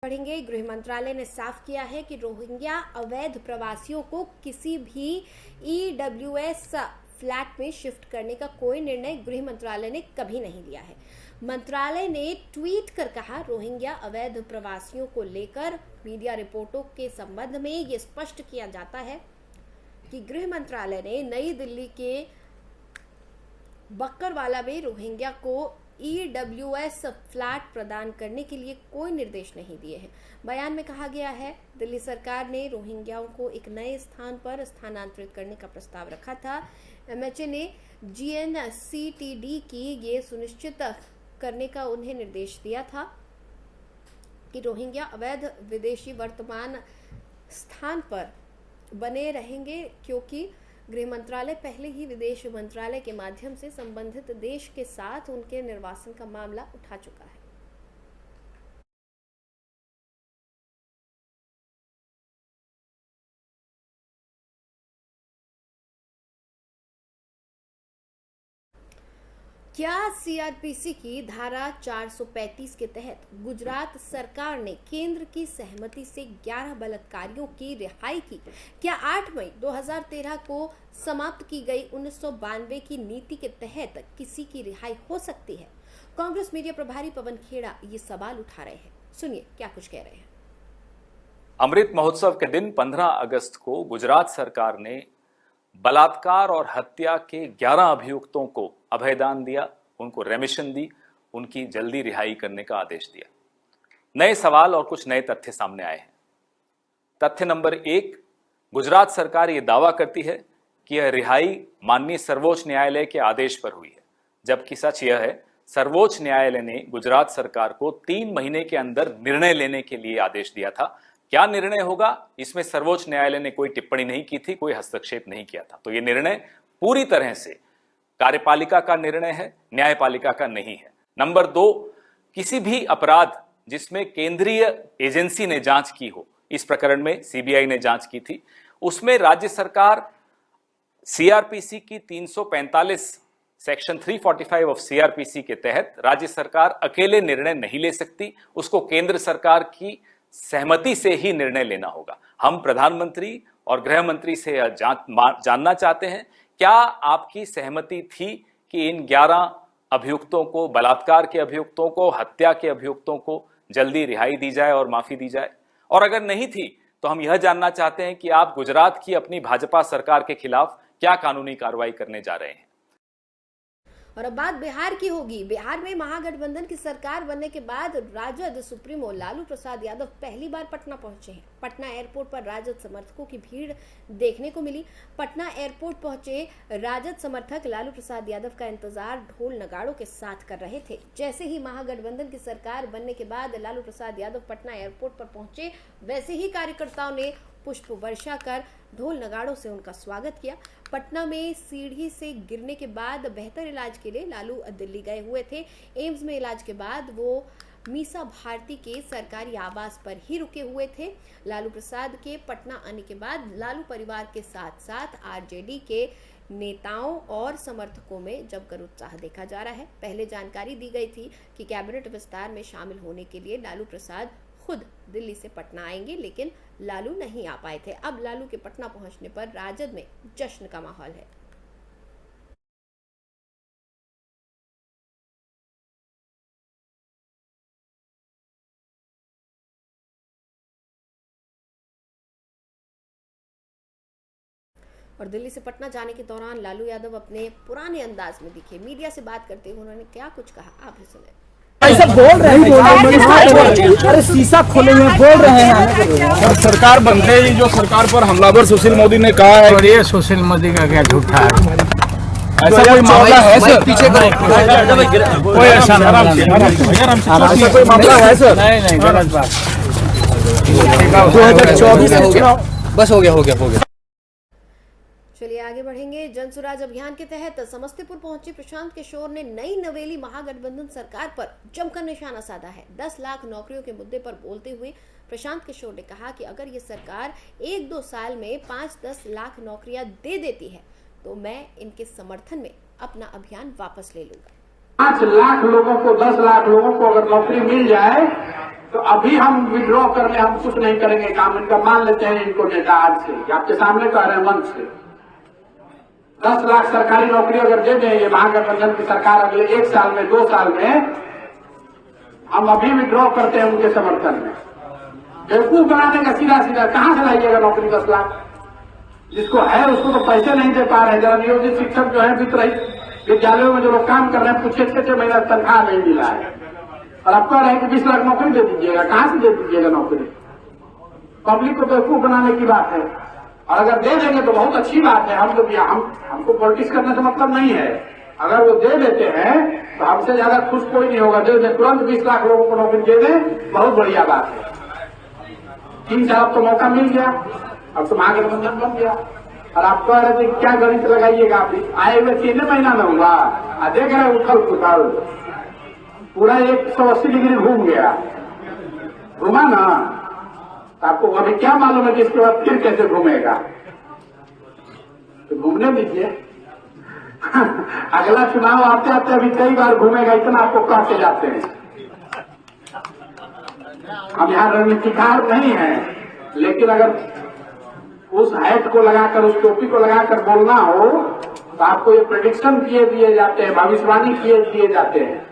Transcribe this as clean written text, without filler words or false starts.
पढ़ेंगे। गृह मंत्रालय ने साफ किया है कि रोहिंग्या अवैध प्रवासियों को किसी भी ईडब्ल्यूएस फ्लैट में शिफ्ट करने का कोई निर्णय गृह मंत्रालय ने कभी नहीं लिया है। मंत्रालय ने ट्वीट कर कहा, रोहिंग्या अवैध प्रवासियों को लेकर मीडिया रिपोर्टों के संबंध में ये स्पष्ट किया जाता है कि गृह मंत्रालय ने नई दिल्ली के बक्करवाला में रोहिंग्या को ईडब्ल्यूएस फ्लैट प्रदान करने के लिए कोई निर्देश नहीं दिए हैं। बयान में कहा गया है, दिल्ली सरकार ने रोहिंग्याओं को एक नए स्थान पर स्थानांतरित करने का प्रस्ताव रखा था। एमएचए ने जीएनसीटीडी की ये सुनिश्चित करने का उन्हें निर्देश दिया था कि रोहिंग्या अवैध विदेशी वर्तमान स्थान पर बने रहेंगे, क्योंकि गृह मंत्रालय पहले ही विदेश मंत्रालय के माध्यम से संबंधित देश के साथ उनके निर्वासन का मामला उठा चुका है। क्या सीआरपीसी की धारा 435 के तहत गुजरात सरकार ने केंद्र की सहमति से 11 बलात्कारियों की रिहाई की? क्या 8 मई 2013 को समाप्त की गई 1992 की नीति के तहत किसी की रिहाई हो सकती है? कांग्रेस मीडिया प्रभारी पवन खेड़ा ये सवाल उठा रहे हैं। सुनिए क्या कुछ कह रहे हैं। अमृत महोत्सव के दिन 15 अगस्त को गुजरात सरकार ने बलात्कार और हत्या के 11 अभियुक्तों को अभयदान दिया, उनको रेमिशन दी, उनकी जल्दी रिहाई करने का आदेश दिया। नए सवाल और कुछ नए तथ्य सामने आए हैं। तथ्य नंबर 1, गुजरात सरकार यह दावा करती है कि यह रिहाई माननीय सर्वोच्च न्यायालय के आदेश पर हुई है, जबकि सच यह है सर्वोच्च न्यायालय ने गुजरात सरकार को 3 महीने के अंदर निर्णय लेने के लिए आदेश दिया था। क्या निर्णय होगा, इसमें सर्वोच्च न्यायालय ने कोई टिप्पणी नहीं की थी, कोई हस्तक्षेप नहीं किया था। तो यह निर्णय पूरी तरह से कार्यपालिका का निर्णय है, न्यायपालिका का नहीं है। नंबर 2, किसी भी अपराध जिसमें केंद्रीय एजेंसी ने जांच की हो, इस प्रकरण में सीबीआई ने जांच की थी, उसमें राज्य सरकार सीआरपीसी की 345 सेक्शन 345 ऑफ सीआरपीसी के तहत राज्य सरकार अकेले निर्णय नहीं ले सकती, उसको केंद्र सरकार की सहमति से ही निर्णय लेना होगा। हम प्रधानमंत्री और गृह मंत्री से जानना चाहते हैं, क्या आपकी सहमति थी कि इन 11 अभियुक्तों को, बलात्कार के अभियुक्तों को, हत्या के अभियुक्तों को जल्दी रिहाई दी जाए और माफी दी जाए? और अगर नहीं थी तो हम यह जानना चाहते हैं कि आप गुजरात की अपनी भाजपा सरकार के खिलाफ क्या कानूनी कार्रवाई करने जा रहे हैं। और अब बात बिहार की होगी। बिहार में महागठबंधन की सरकार बनने के बाद राजद सुप्रीमो लालू प्रसाद यादव पहली बार पटना पहुंचे हैं। पटना एयरपोर्ट पर राजद समर्थकों की भीड़ देखने को मिली। पटना एयरपोर्ट पहुंचे राजद समर्थक लालू प्रसाद यादव का इंतजार ढोल नगाड़ों के साथ कर रहे थे। जैसे ही महागठबंधन की सरकार बनने के बाद लालू प्रसाद यादव पटना एयरपोर्ट पर पहुंचे, वैसे ही कार्यकर्ताओं ने पुष्प वर्षा कर ढोल नगाड़ों से उनका स्वागत किया। पटना में सीढ़ी से गिरने के बाद बेहतर इलाज के लिए लालू दिल्ली गए हुए थे। एम्स में इलाज के बाद वो मीसा भारती के सरकारी आवास पर ही रुके हुए थे। लालू प्रसाद के पटना आने के बाद लालू परिवार के साथ साथ आरजेडी के नेताओं और समर्थकों में जमकर उत्साह देखा जा रहा है। पहले जानकारी दी गई थी कि कैबिनेट विस्तार में शामिल होने के लिए लालू प्रसाद खुद दिल्ली से पटना आएंगे, लेकिन लालू नहीं आ पाए थे। अब लालू के पटना पहुंचने पर राजद में जश्न का माहौल है। और दिल्ली से पटना जाने के दौरान लालू यादव अपने पुराने अंदाज में दिखे। मीडिया से बात करते हुए उन्होंने क्या कुछ कहा, आप भी सुने। ऐसा बोल रहे हैं, अरे शीशा खोले हुए बोल रहे हैं। सरकार बनते ही जो सरकार पर हमलावर सुशील मोदी ने कहा है, और ये सुशील मोदी का क्या झूठा है। ऐसा कोई मामला है सर? पीछे कोई ऐसा कोई मामला है सर? नहीं, गलत बात। 2024 बस हो गया। चलिए आगे बढ़ेंगे। जन सुराज अभियान के तहत समस्तीपुर पहुंचे प्रशांत किशोर ने नई नवेली महागठबंधन सरकार पर जमकर निशाना साधा है। 10 लाख नौकरियों के मुद्दे पर बोलते हुए प्रशांत किशोर ने कहा कि अगर ये सरकार 1-2 साल में 5-10 लाख नौकरियां दे देती है तो मैं इनके समर्थन में अपना अभियान वापस ले लूंगा। 5 लाख लोगों को, 10 लाख लोगों को अगर नौकरी मिल जाए तो अभी हम विड्रॉ करने हम कुछ नहीं करेंगे काम इनका, मान लेते हैं इनको नेता आज से, आपके सामने कह रहे हैं मंच से 10 लाख सरकारी नौकरी अगर दे दें ये महागठबंधन की सरकार अगले 1 साल में 2 साल में, हम अभी विड्रॉ करते हैं उनके समर्थन में। बेवकूफ बनाने का सीधा सीधा कहां से लाइएगा नौकरी 10 लाख? जिसको है उसको तो पैसे नहीं दे पा रहे। जरा नियोजित शिक्षक जो है विद्यालयों में जो लोग काम कर रहे हैं, कुछ 6-6 महीना तनख्वाह नहीं मिला है और आप कह रहे हैं कि 20 लाख नौकरी दे दीजिएगा। कहां से दे दीजिएगा नौकरी? पब्लिक को बेवकूफ बनाने की बात है। और अगर दे देंगे तो बहुत अच्छी बात है। हमको पॉलिटिक्स करने से मतलब नहीं है। अगर वो दे देते हैं तो हमसे ज्यादा खुश कोई नहीं होगा। दे दे तुरंत 20 लाख लोगों को नौकरी दे दें, बहुत बढ़िया बात है। 3 साल अब तो मौका मिल गया, अब तो महागठबंधन बन गया। और आप कह रहे थे क्या गणित लगाइएगा? आप आए हुए 3 महीना में हुआ, देख रहे उथल पुथल पूरा 180 डिग्री घूम गया, घूमा ना। आपको अभी क्या मालूम है कि इसके बाद फिर कैसे घूमेगा? तो घूमने दीजिए। अगला चुनाव आते आते अभी कई बार घूमेगा, इतना आपको कहते जाते हैं। हम यहाँ रणनीतिकार नहीं है, लेकिन अगर उस हैट को लगाकर, उस टोपी को लगाकर बोलना हो तो आपको ये प्रेडिक्शन किए दिए जाते हैं, भविष्यवाणी किए दिए जाते हैं।